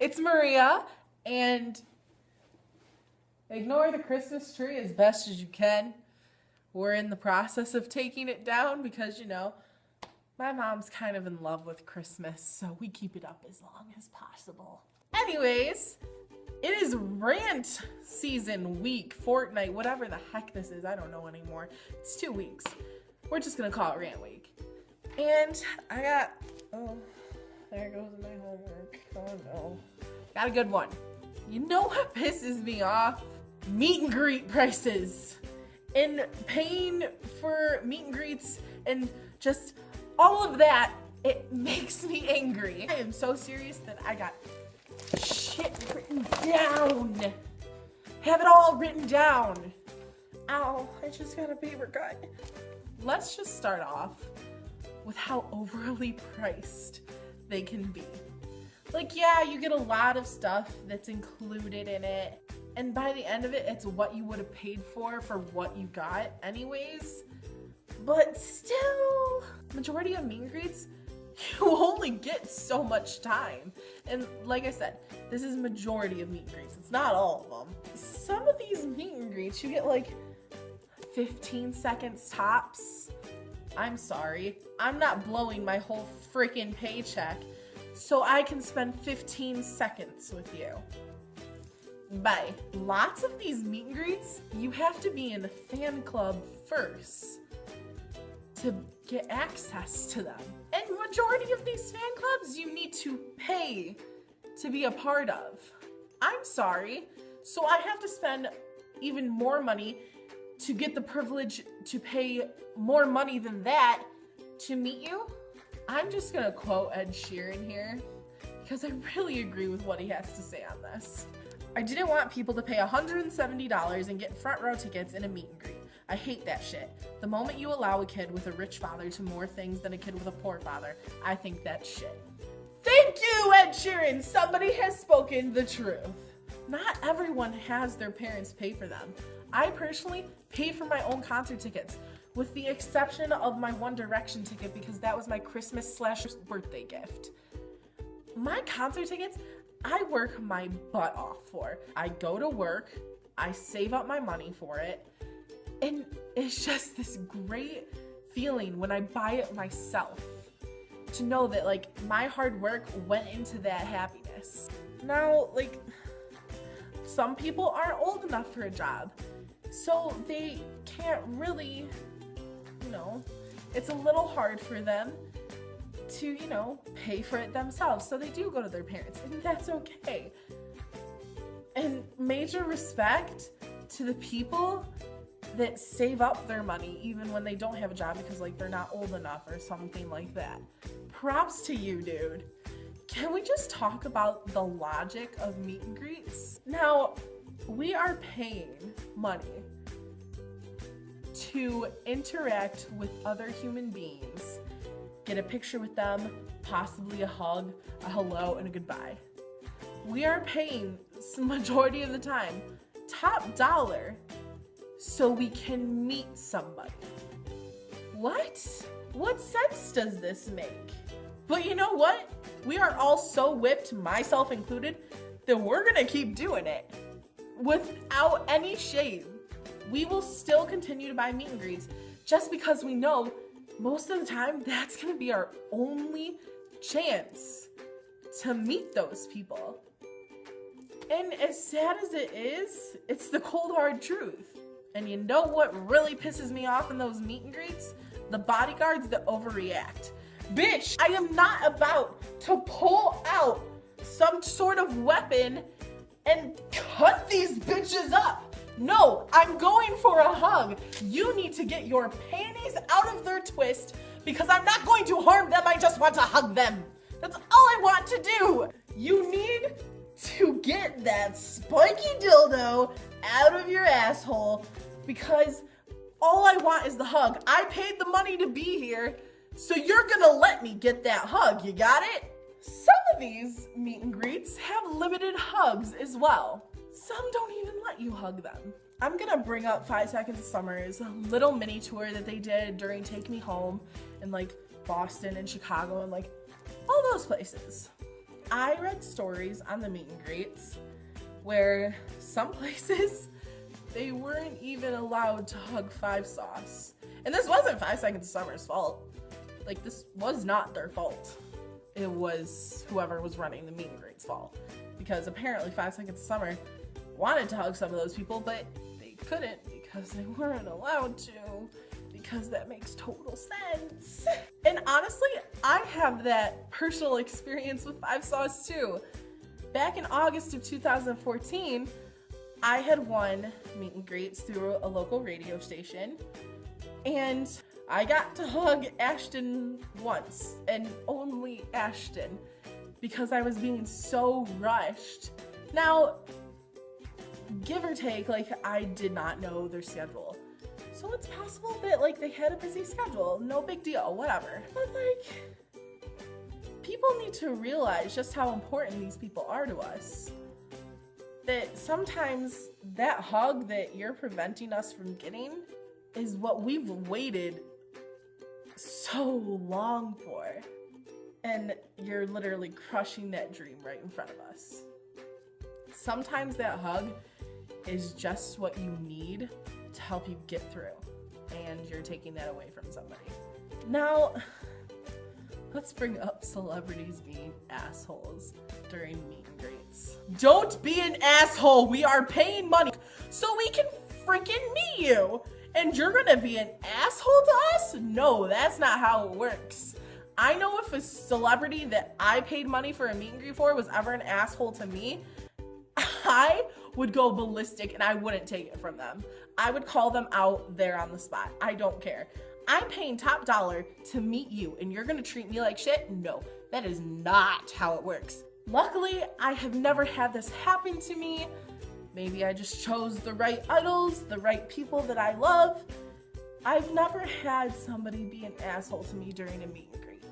It's Maria, and ignore the Christmas tree as best as you can. We're in the process of taking it down because, you know, my mom's kind of in love with Christmas, so we keep it up as long as possible. Anyways, it is rant season, week, fortnight, whatever the heck this is. I don't know anymore. It's 2 weeks. We're just gonna call it rant week. And I got, oh, there goes my homework. Oh no. Got a good one. You know what pisses me off? Meet and greet prices. And paying for meet and greets and just all of that, it makes me angry. I am so serious that I got shit written down. Have it all written down. Ow, I just got a paper cut. Let's just start off with how overly priced they can be. Like, yeah, you get a lot of stuff that's included in it, and by the end of it, it's what you would have paid for what you got anyways. But still, majority of meet and greets, you only get so much time. And like I said, this is majority of meet and greets. It's not all of them. Some of these meet and greets, you get like 15 seconds tops. I'm sorry. I'm not blowing my whole freaking paycheck so I can spend 15 seconds with you. Bye. Lots of these meet and greets, you have to be in a fan club first to get access to them. And majority of these fan clubs, you need to pay to be a part of. I'm sorry. So I have to spend even more money to get the privilege to pay more money than that to meet you? I'm just gonna quote Ed Sheeran here because I really agree with what he has to say on this. I didn't want people to pay $170 and get front row tickets in a meet and greet. I hate that shit. The moment you allow a kid with a rich father to more things than a kid with a poor father, I think that's shit. Thank you, Ed Sheeran! Somebody has spoken the truth. Not everyone has their parents pay for them. I personally pay for my own concert tickets, with the exception of my One Direction ticket because that was my Christmas/birthday gift. My concert tickets, I work my butt off for. I go to work, I save up my money for it, and it's just this great feeling when I buy it myself to know that like my hard work went into that happiness. Now, like, some people aren't old enough for a job, so they can't really, you know, it's a little hard for them to, you know, pay for it themselves. So they do go to their parents, and that's okay. And major respect to the people that save up their money even when they don't have a job because like they're not old enough or something like that. Props to you, dude. Can we just talk about the logic of meet and greets? Now, we are paying money to interact with other human beings, get a picture with them, possibly a hug, a hello, and a goodbye. We are paying, majority of the time, top dollar so we can meet somebody. What sense does this make? But you know what? We are all so whipped, myself included, that we're gonna keep doing it. Without any shame, we will still continue to buy meet and greets just because we know most of the time that's gonna be our only chance to meet those people. And as sad as it is, it's the cold hard truth. And you know what really pisses me off in those meet and greets? The bodyguards that overreact. Bitch, I am not about to pull out some sort of weapon and cut these bitches up. No, I'm going for a hug. You need to get your panties out of their twist because I'm not going to harm them. I just want to hug them. That's all I want to do. You need to get that spiky dildo out of your asshole because all I want is the hug. I paid the money to be here, so you're gonna let me get that hug. You got it? Some of these meet and greets have limited hugs as well. Some don't even let you hug them. I'm gonna bring up 5 Seconds of Summer's little mini tour that they did during Take Me Home in like Boston and Chicago and like all those places. I read stories on the meet and greets where some places they weren't even allowed to hug Five Sauce. And this wasn't 5 Seconds of Summer's fault. Like, this was not their fault. It was whoever was running the meet and greets fault. Because apparently 5 Seconds of Summer wanted to hug some of those people, but they couldn't because they weren't allowed to. Because that makes total sense. And honestly, I have that personal experience with Five Sauce too. Back in August of 2014, I had won meet and greets through a local radio station, and I got to hug Ashton once, and only Ashton, because I was being so rushed. Now, give or take, like, I did not know their schedule. So it's possible that, like, they had a busy schedule. No big deal, whatever. But, like, people need to realize just how important these people are to us. That sometimes that hug that you're preventing us from getting is what we've waited so long for. And you're literally crushing that dream right in front of us. Sometimes that hug is just what you need to help you get through, and you're taking that away from somebody. Now, let's bring up celebrities being assholes during meet and greets. Don't be an asshole. We are paying money so we can freaking meet you, and you're gonna be an asshole to us? No, that's not how it works. I know if a celebrity that I paid money for a meet and greet for was ever an asshole to me, I would go ballistic and I wouldn't take it from them. I would call them out there on the spot. I don't care. I'm paying top dollar to meet you and you're gonna treat me like shit? No, that is not how it works. Luckily, I have never had this happen to me. Maybe I just chose the right idols, the right people that I love. I've never had somebody be an asshole to me during a meet and greet.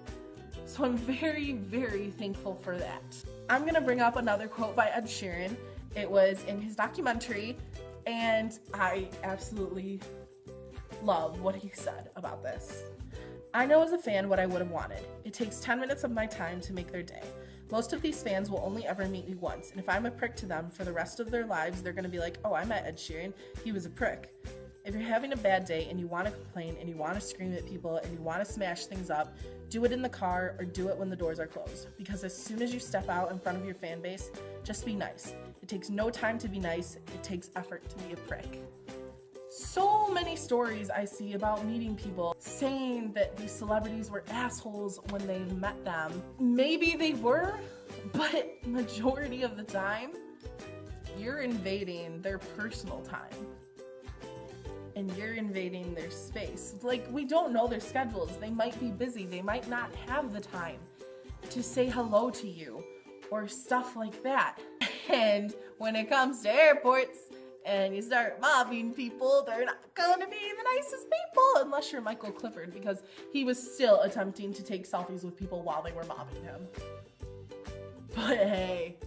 So I'm very, very thankful for that. I'm gonna bring up another quote by Ed Sheeran. It was in his documentary, and I absolutely love what he said about this. I know as a fan what I would have wanted. It takes 10 minutes of my time to make their day. Most of these fans will only ever meet me once, and if I'm a prick to them for the rest of their lives, they're gonna be like, oh, I met Ed Sheeran, he was a prick. If you're having a bad day and you want to complain and you want to scream at people and you want to smash things up, do it in the car or do it when the doors are closed. Because as soon as you step out in front of your fan base, just be nice. It takes no time to be nice. It takes effort to be a prick. So many stories I see about meeting people saying that these celebrities were assholes when they met them. Maybe they were, but majority of the time, you're invading their personal time. And you're invading their space. Like, we don't know their schedules. They might be busy. They might not have the time to say hello to you or stuff like that. And when it comes to airports and you start mobbing people, they're not gonna be the nicest people unless you're Michael Clifford, because he was still attempting to take selfies with people while they were mobbing him. But hey,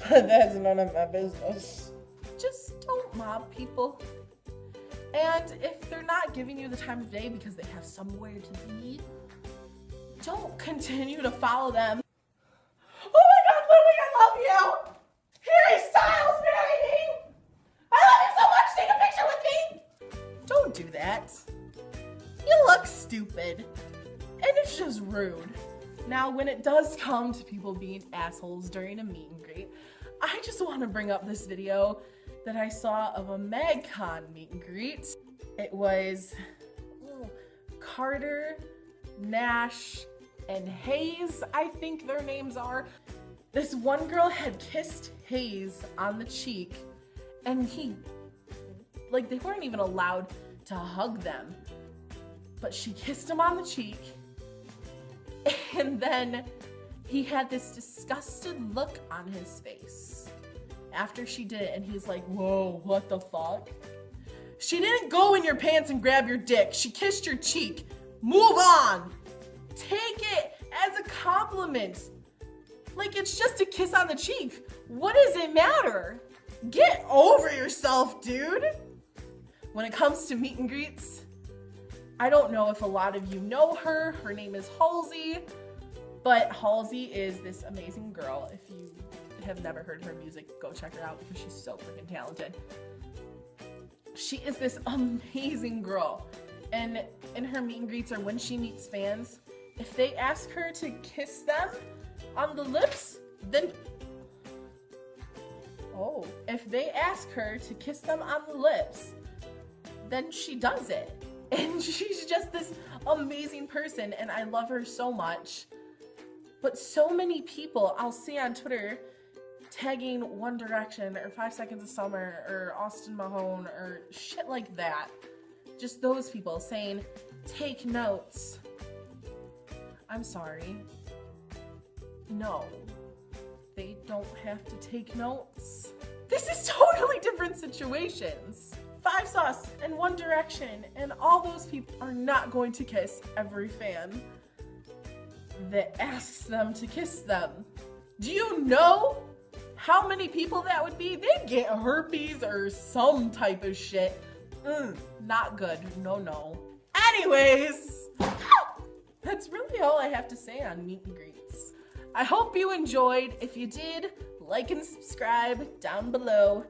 that's none of my business. Just don't mob people. And if they're not giving you the time of day because they have somewhere to be, don't continue to follow them. Oh my God, Ludwig, I love you! Harry Styles married me! I love you so much, take a picture with me! Don't do that. You look stupid. And it's just rude. Now, when it does come to people being assholes during a meet and greet, I just want to bring up this video that I saw of a MagCon meet and greet. It was Carter, Nash, and Hayes, I think their names are. This one girl had kissed Hayes on the cheek, and they weren't even allowed to hug them, but she kissed him on the cheek, and then he had this disgusted look on his face after she did it, and he's like, whoa, what the fuck? She didn't go in your pants and grab your dick. She kissed your cheek. Move on. Take it as a compliment. Like, it's just a kiss on the cheek. What does it matter? Get over yourself, dude. When it comes to meet and greets, I don't know if a lot of you know her. Her name is Halsey. But Halsey is this amazing girl. If you have never heard her music, go check her out because she's so freaking talented. She is this amazing girl. And in her meet and greets or when she meets fans, if they ask her to kiss them on the lips, then... Oh, if they ask her to kiss them on the lips, then she does it. And she's just this amazing person, and I love her so much. But so many people I'll see on Twitter tagging One Direction or 5 Seconds of Summer or Austin Mahone or shit like that. Just those people saying, take notes. I'm sorry. No. They don't have to take notes. This is totally different situations. Five Sauce and One Direction and all those people are not going to kiss every fan that asks them to kiss them. Do you know how many people that would be? They'd get herpes or some type of shit. Not good. No. Anyways, that's really all I have to say on meet and greets. I hope you enjoyed. If you did, like and subscribe down below.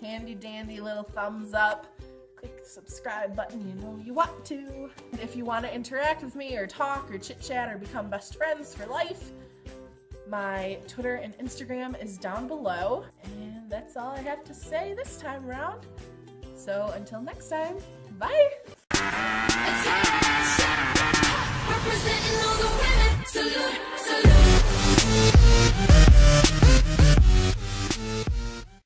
Handy dandy little thumbs up. Click the subscribe button, you know you want to. If you want to interact with me or talk or chit chat or become best friends for life, my Twitter and Instagram is down below. And that's all I have to say this time around. So until next time, bye!